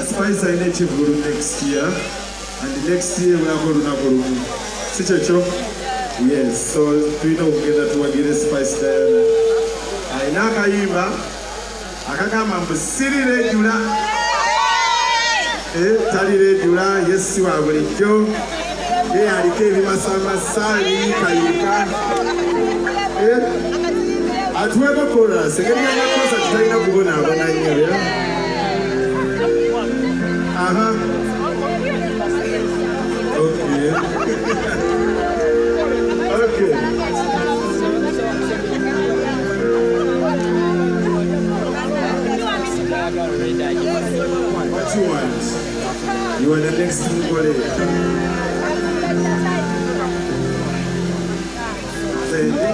Spice I need to go next year, and the next year we are going to go. Yes, so we know that we get a Spice Diana. I Nakyusa, I can come and Sili Regural. Tali Regural, yes, you are going to go. They are the Kevin Masama Sali, Kayuka. At whoever called us, again, I was at Daina Buna when I knew you. Okay. Okay. What you want? You want the next thing for it? Super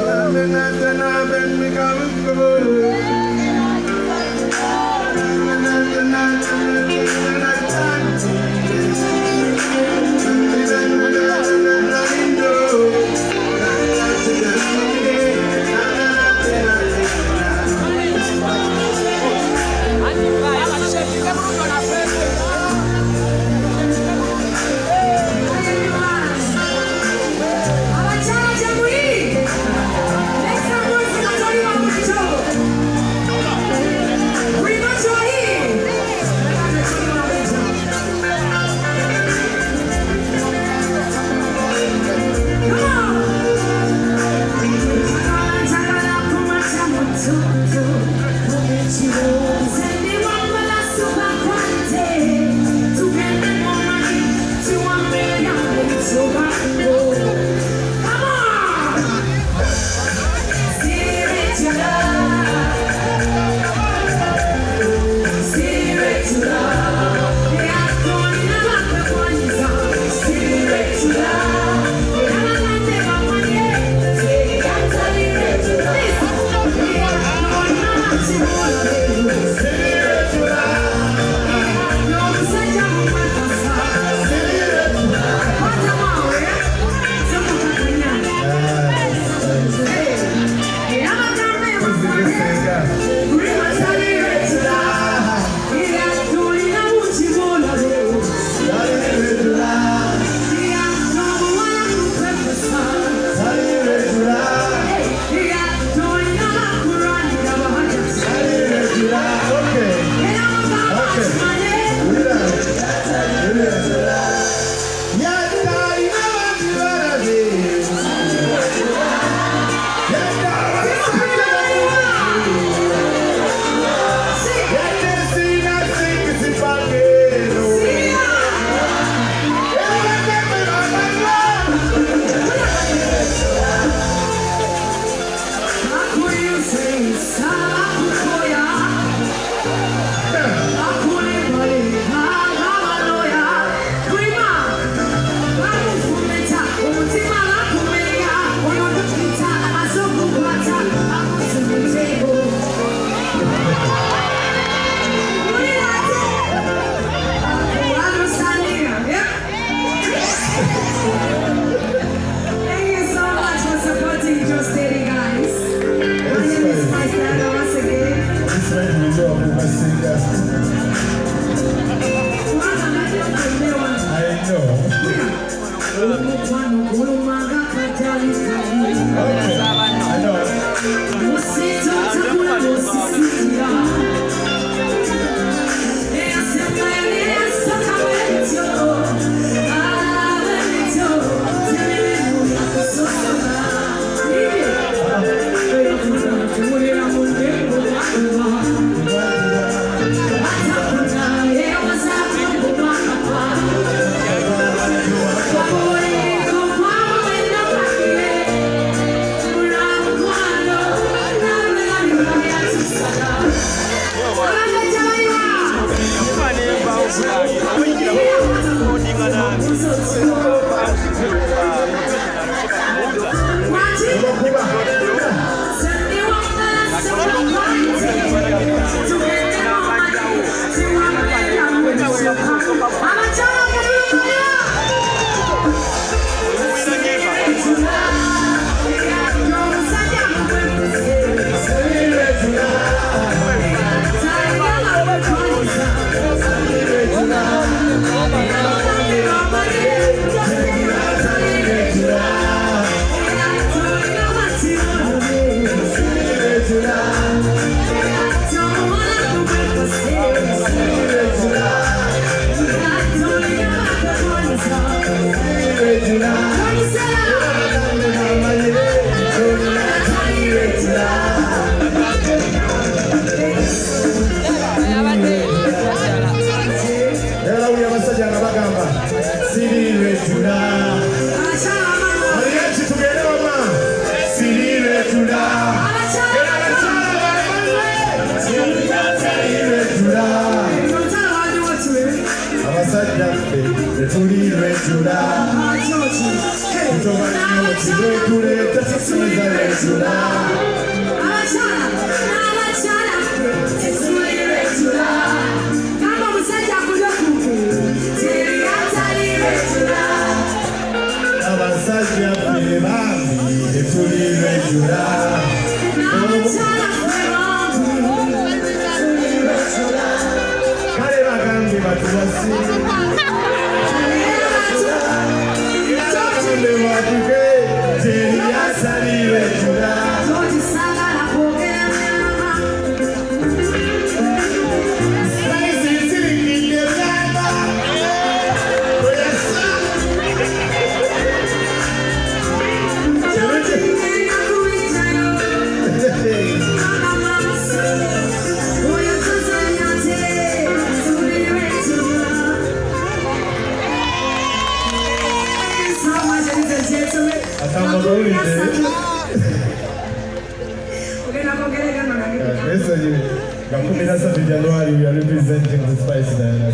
January, we are representing the Spice Daina.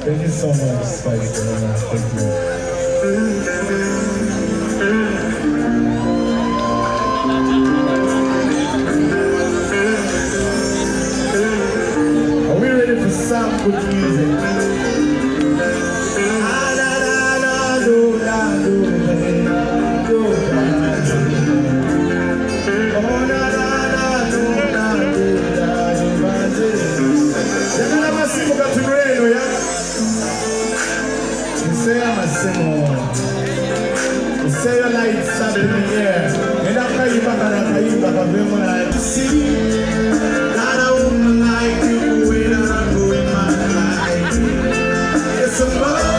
Thank you so much, Spice Daina. Thank you. Are we ready for some good music? Say your lights up in the air. And after you back to see, not a woman like you, when I'm going my life. It's a